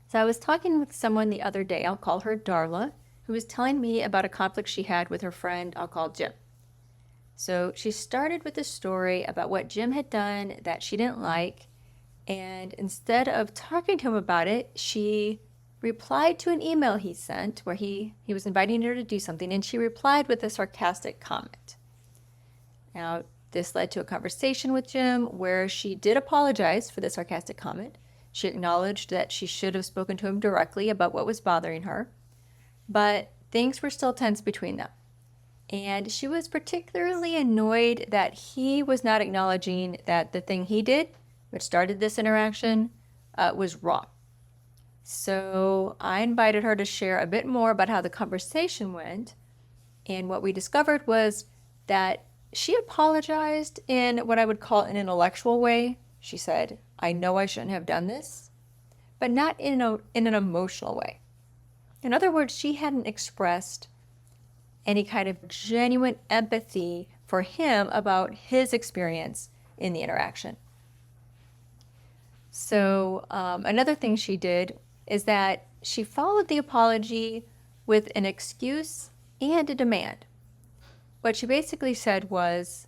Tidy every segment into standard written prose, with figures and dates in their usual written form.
So I was talking with someone the other day, I'll call her Darla, who was telling me about a conflict she had with her friend I'll call Jim. So she started with a story about what Jim had done that she didn't like, and instead of talking to him about it, she replied to an email he sent where he was inviting her to do something, and she replied with a sarcastic comment. Now, this led to a conversation with Jim where she did apologize for the sarcastic comment. She acknowledged that she should have spoken to him directly about what was bothering her, but things were still tense between them. And she was particularly annoyed that he was not acknowledging that the thing he did, which started this interaction, was wrong. So I invited her to share a bit more about how the conversation went. And what we discovered was that she apologized in what I would call an intellectual way. She said, I know I shouldn't have done this, but not in an emotional way. In other words, she hadn't expressed any kind of genuine empathy for him about his experience in the interaction. So another thing she did is that she followed the apology with an excuse and a demand. What she basically said was,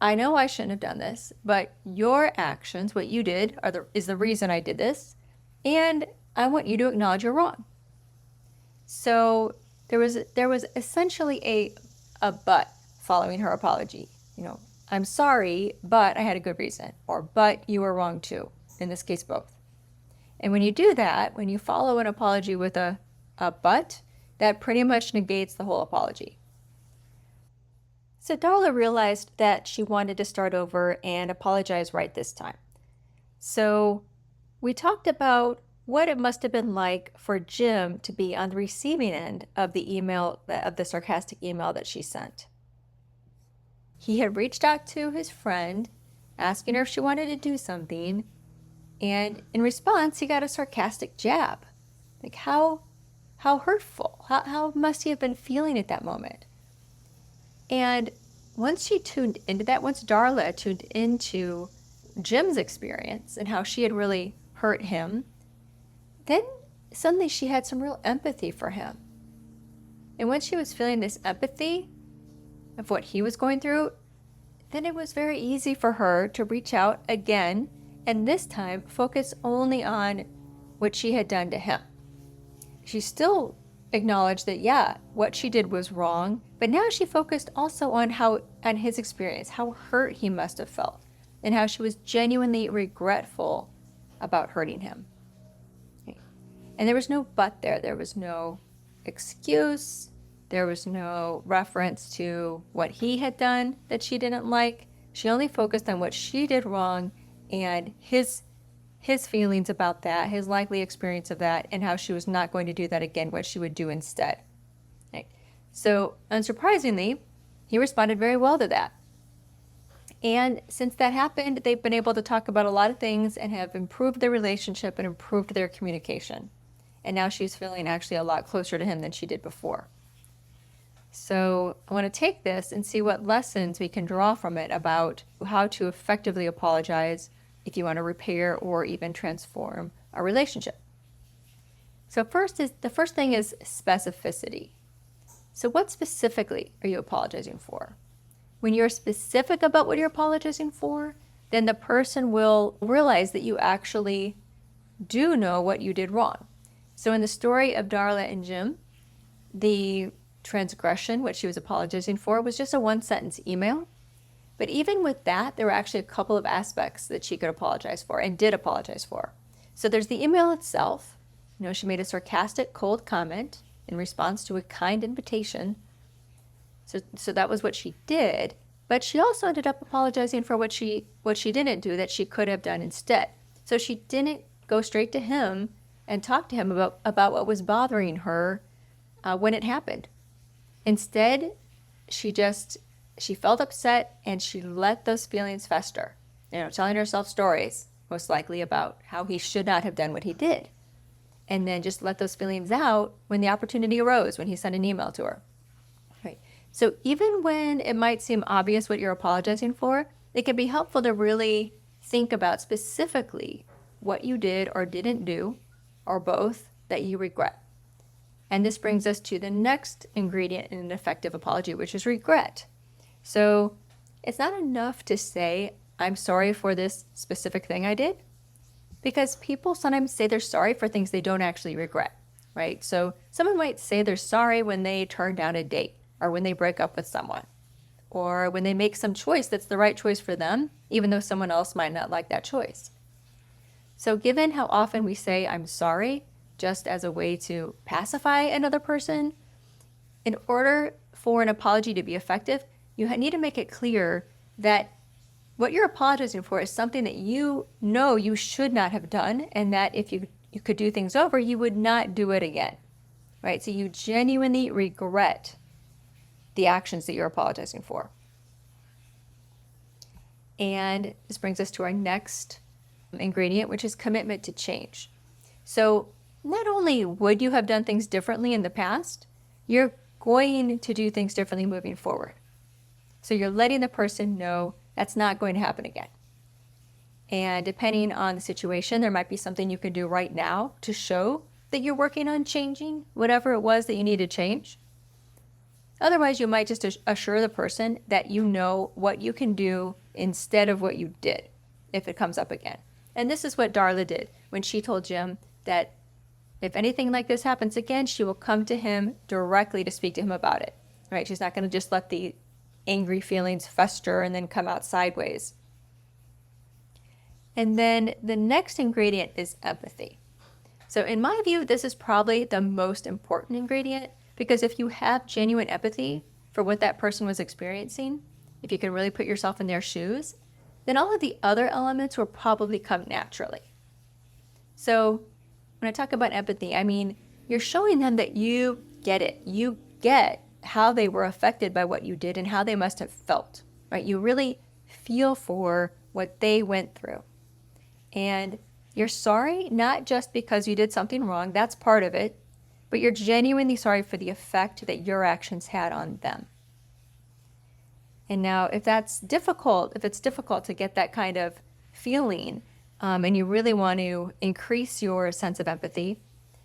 I know I shouldn't have done this, but your actions, what you did, is the reason I did this, and I want you to acknowledge you're wrong. So there was essentially a but following her apology. I'm sorry, but I had a good reason, or but you were wrong too. In this case, both. And when you do that, when you follow an apology with a but, that pretty much negates the whole apology. So Darla realized that she wanted to start over and apologize right this time. So we talked about what it must have been like for Jim to be on the receiving end of the sarcastic email that she sent. He had reached out to his friend, asking her if she wanted to do something, and in response, he got a sarcastic jab. Like, how hurtful, how must he have been feeling at that moment? And once Darla tuned into Jim's experience and how she had really hurt him, then suddenly she had some real empathy for him. And when she was feeling this empathy of what he was going through, then it was very easy for her to reach out again, and this time focus only on what she had done to him. She still acknowledged that, yeah, what she did was wrong, but now she focused also on his experience, how hurt he must have felt, and how she was genuinely regretful about hurting him. And there was no but there. There was no excuse. There was no reference to what he had done that she didn't like. She only focused on what she did wrong and his feelings about that, his likely experience of that, and how she was not going to do that again, what she would do instead. Right. So, unsurprisingly, he responded very well to that. And since that happened, they've been able to talk about a lot of things and have improved their relationship and improved their communication. And now she's feeling actually a lot closer to him than she did before. So I want to take this and see what lessons we can draw from it about how to effectively apologize if you want to repair or even transform a relationship. So the first thing is specificity. So what specifically are you apologizing for? When you're specific about what you're apologizing for, then the person will realize that you actually do know what you did wrong. So in the story of Darla and Jim, the transgression, what she was apologizing for, was just a one-sentence email. But even with that, there were actually a couple of aspects that she could apologize for and did apologize for. So there's the email itself. She made a sarcastic, cold comment in response to a kind invitation. So that was what she did. But she also ended up apologizing for what she didn't do that she could have done instead. So she didn't go straight to him and talk to him about what was bothering her when it happened. Instead, she felt upset and she let those feelings fester, telling herself stories, most likely about how he should not have done what he did. And then just let those feelings out when the opportunity arose, when he sent an email to her. Right. So even when it might seem obvious what you're apologizing for, it can be helpful to really think about specifically what you did or didn't do or both that you regret. And this brings us to the next ingredient in an effective apology, which is regret. So it's not enough to say, I'm sorry for this specific thing I did, because people sometimes say they're sorry for things they don't actually regret, right? So someone might say they're sorry when they turn down a date, or when they break up with someone, or when they make some choice that's the right choice for them, even though someone else might not like that choice. So given how often we say I'm sorry just as a way to pacify another person, in order for an apology to be effective, you need to make it clear that what you're apologizing for is something that you know you should not have done, and that if you could do things over, you would not do it again, right? So you genuinely regret the actions that you're apologizing for. And this brings us to our next ingredient, which is commitment to change. So not only would you have done things differently in the past, you're going to do things differently moving forward. So you're letting the person know that's not going to happen again. And depending on the situation, there might be something you can do right now to show that you're working on changing whatever it was that you need to change. Otherwise, you might just assure the person that you know what you can do instead of what you did if it comes up again. And this is what Darla did when she told Jim that if anything like this happens again, she will come to him directly to speak to him about it, right? She's not going to just let the angry feelings fester and then come out sideways. And then the next ingredient is empathy. So in my view, this is probably the most important ingredient, because if you have genuine empathy for what that person was experiencing, if you can really put yourself in their shoes, then all of the other elements will probably come naturally. So when I talk about empathy, I mean, you're showing them that you get it. You get how they were affected by what you did and how they must have felt, right? You really feel for what they went through. And you're sorry, not just because you did something wrong, that's part of it, but you're genuinely sorry for the effect that your actions had on them. And now, if it's difficult to get that kind of feeling, and you really want to increase your sense of empathy,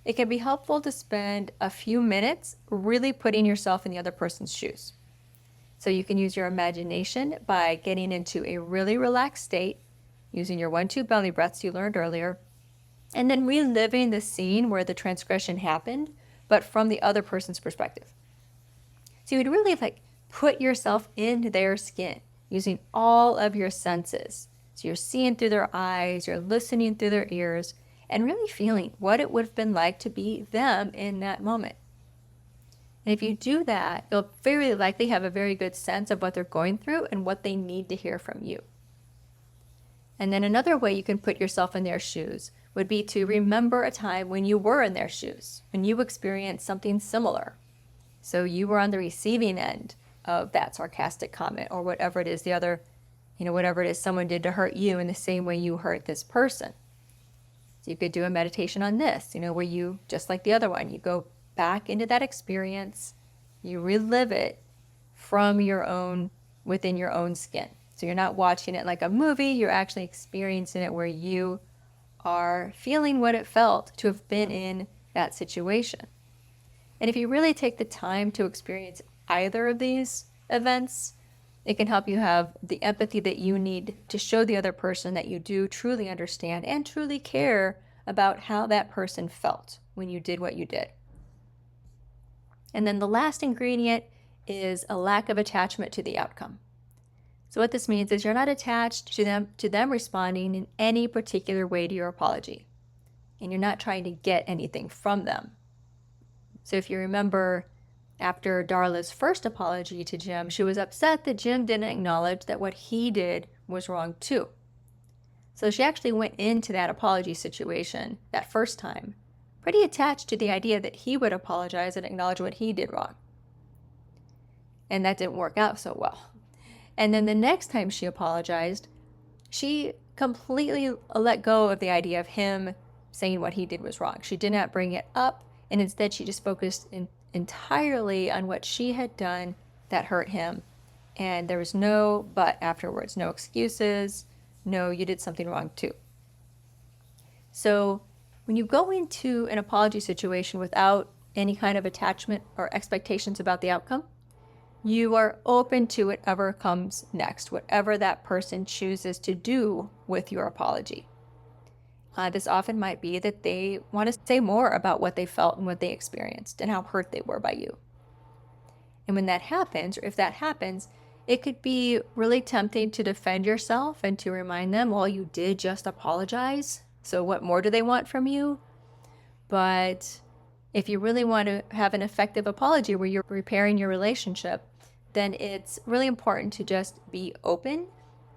it can be helpful to spend a few minutes really putting yourself in the other person's shoes. So you can use your imagination by getting into a really relaxed state, using your 1-2 belly breaths you learned earlier, and then reliving the scene where the transgression happened, but from the other person's perspective. So you'd really put yourself in their skin, using all of your senses. So you're seeing through their eyes, you're listening through their ears, and really feeling what it would have been like to be them in that moment. And if you do that, you'll very likely have a very good sense of what they're going through and what they need to hear from you. And then another way you can put yourself in their shoes would be to remember a time when you were in their shoes, when you experienced something similar. So you were on the receiving end of that sarcastic comment, or whatever it is whatever it is someone did to hurt you in the same way you hurt this person. So you could do a meditation on this, where you, just like the other one, you go back into that experience, you relive it within your own skin. So you're not watching it like a movie, you're actually experiencing it where you are feeling what it felt to have been in that situation. And if you really take the time to experience either of these events, it can help you have the empathy that you need to show the other person that you do truly understand and truly care about how that person felt when you did what you did. And then the last ingredient is a lack of attachment to the outcome. So what this means is you're not attached to them responding in any particular way to your apology. And you're not trying to get anything from them. So if you remember, after Darla's first apology to Jim, she was upset that Jim didn't acknowledge that what he did was wrong too. So she actually went into that apology situation that first time pretty attached to the idea that he would apologize and acknowledge what he did wrong. And that didn't work out so well. And then the next time she apologized, she completely let go of the idea of him saying what he did was wrong. She did not bring it up, and instead she just focused entirely on what she had done that hurt him. And there was no but afterwards, no excuses, no, you did something wrong too. So When you go into an apology situation without any kind of attachment or expectations about the outcome, you are open to whatever comes next, whatever that person chooses to do with your apology. This often might be that they want to say more about what they felt and what they experienced and how hurt they were by you. And when that happens, or if that happens, it could be really tempting to defend yourself and to remind them, well, you did just apologize. So what more do they want from you? But if you really want to have an effective apology where you're repairing your relationship, then it's really important to just be open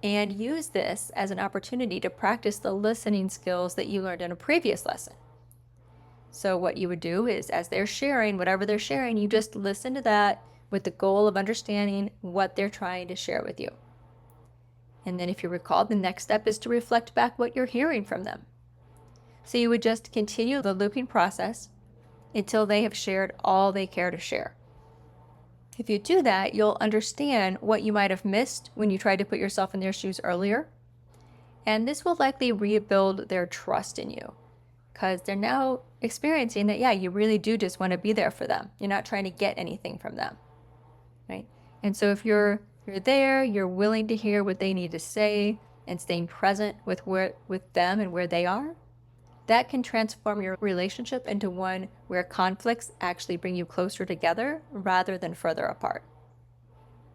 and use this as an opportunity to practice the listening skills that you learned in a previous lesson. So what you would do is, as they're sharing, whatever they're sharing, you just listen to that with the goal of understanding what they're trying to share with you. And then if you recall, the next step is to reflect back what you're hearing from them. So you would just continue the looping process until they have shared all they care to share. If you do that, you'll understand what you might have missed when you tried to put yourself in their shoes earlier. And this will likely rebuild their trust in you because they're now experiencing that, yeah, you really do just want to be there for them. You're not trying to get anything from them, right? And so if you're there, you're willing to hear what they need to say and staying present with them and where they are, that can transform your relationship into one where conflicts actually bring you closer together rather than further apart.